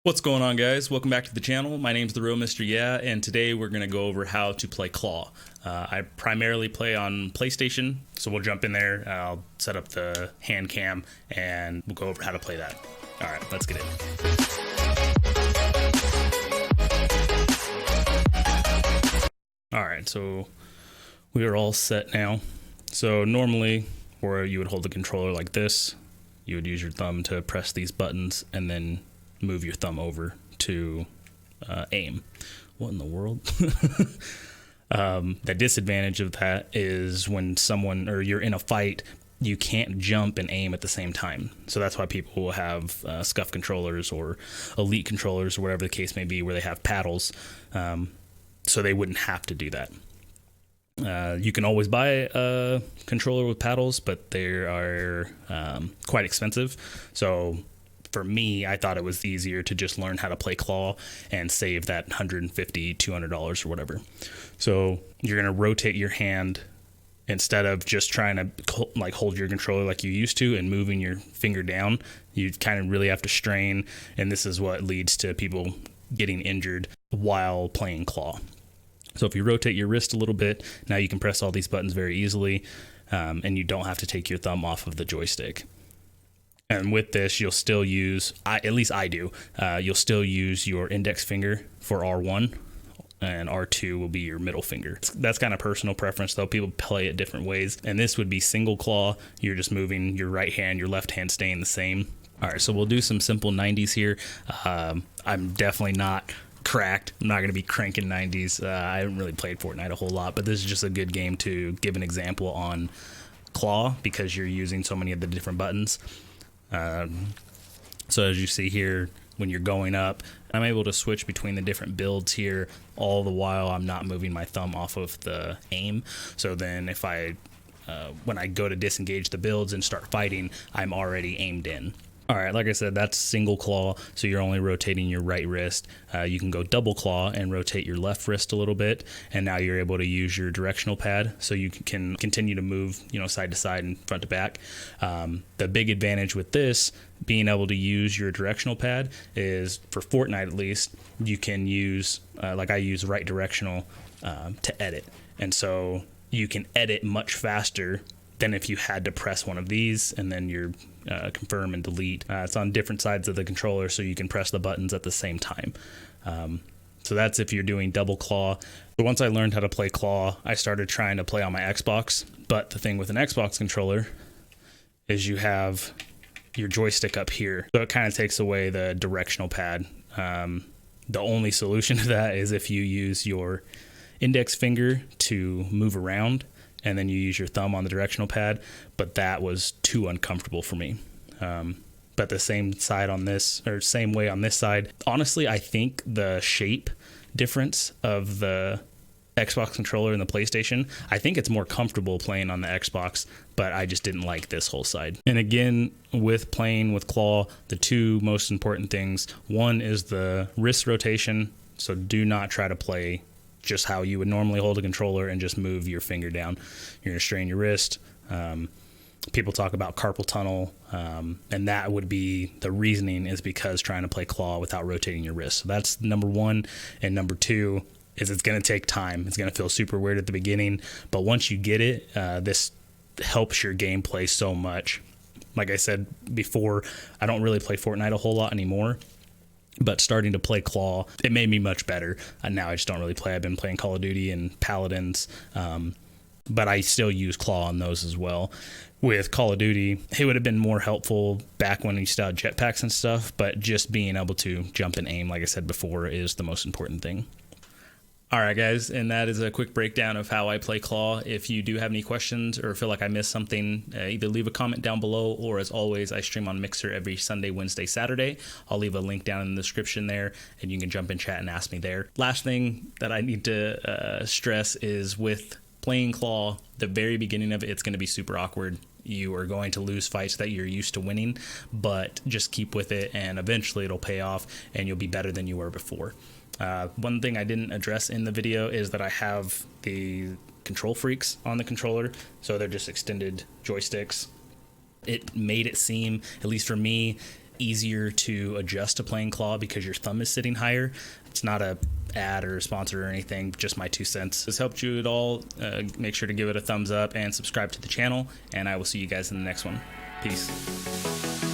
What's going on, guys? Welcome back to the channel. My name's The Real Mr. Yeah, and today we're going to go over how to play Claw. I primarily play on PlayStation, so we'll jump in there. I'll set up the hand cam, and we'll go over how to play that. All right, let's get it. All right, so we are all set now. So normally, where you would hold the controller like this, you would use your thumb to press these buttons, and then move your thumb over to aim. What in the world? The disadvantage of that is when someone, or you're in a fight, you can't jump and aim at the same time. So that's why people will have scuff controllers or elite controllers or whatever the case may be, where they have paddles, so they wouldn't have to do that. You can always buy a controller with paddles, but they are quite expensive. So for me, I thought it was easier to just learn how to play Claw and save that $150, $200 or whatever. So you're going to rotate your hand instead of just trying to like hold your controller like you used to and moving your finger down. You kind of really have to strain, and this is what leads to people getting injured while playing Claw. So if you rotate your wrist a little bit, now you can press all these buttons very easily, and you don't have to take your thumb off of the joystick. And with this, you'll still use, at least I do, you'll still use your index finger for R1, and R2 will be your middle finger. That's kind of personal preference, though. People play it different ways. And this would be single claw. You're just moving your right hand, your left hand staying the same. All right, so we'll do some simple 90s here. I'm definitely not cracked. I'm not going to be cranking 90s. I haven't really played Fortnite a whole lot, but this is just a good game to give an example on Claw because you're using so many of the different buttons. So as you see here, when you're going up, I'm able to switch between the different builds here, all the while I'm not moving my thumb off of the aim. So then if when I go to disengage the builds and start fighting, I'm already aimed in. All right, like I said, that's single claw, so you're only rotating your right wrist. You can go double claw and rotate your left wrist a little bit, and now you're able to use your directional pad, so you can continue to move, side to side and front to back. The big advantage with this, being able to use your directional pad, is for Fortnite at least, you can use, like I use right directional to edit, and so you can edit much faster than if you had to press one of these and then you're confirm and delete. It's on different sides of the controller, so you can press the buttons at the same time. So that's if you're doing double claw. But once I learned how to play Claw, I started trying to play on my Xbox. But the thing with an Xbox controller is you have your joystick up here, so it kind of takes away the directional pad. The only solution to that is if you use your index finger to move around, and then you use your thumb on the directional pad, but that was too uncomfortable for me. But the same side on this, or same way on this side, honestly, I think the shape difference of the Xbox controller and the PlayStation, I think it's more comfortable playing on the Xbox, but I just didn't like this whole side. And again, with playing with Claw, the two most important things, one is the wrist rotation, so do not try to play just how you would normally hold a controller and just move your finger down. You're going to strain your wrist. People talk about carpal tunnel, and that would be the reasoning, is because trying to play Claw without rotating your wrist. So that's number one. And number two is it's going to take time. It's going to feel super weird at the beginning, but once you get it, this helps your gameplay so much. Like I said before, I don't really play Fortnite a whole lot anymore, but starting to play Claw, it made me much better. Now I just don't really play. I've been playing Call of Duty and Paladins, but I still use Claw on those as well. With Call of Duty, it would have been more helpful back when you still had jetpacks and stuff, but just being able to jump and aim, like I said before, is the most important thing. All right, guys, and that is a quick breakdown of how I play Claw. If you do have any questions or feel like I missed something, either leave a comment down below, or as always, I stream on Mixer every Sunday, Wednesday, Saturday. I'll leave a link down in the description there, and you can jump in chat and ask me there. Last thing that I need to stress is with playing Claw, the very beginning of it, it's going to be super awkward. You are going to lose fights that you're used to winning, but just keep with it, and eventually it'll pay off, and you'll be better than you were before. One thing I didn't address in the video is that I have the control freaks on the controller, so they're just extended joysticks. It made it seem, at least for me, easier to adjust to playing claw because your thumb is sitting higher. It's not a ad or a sponsor or anything, just my 2 cents. If this helped you at all, make sure to give it a thumbs up and subscribe to the channel, and I will see you guys in the next one. Peace.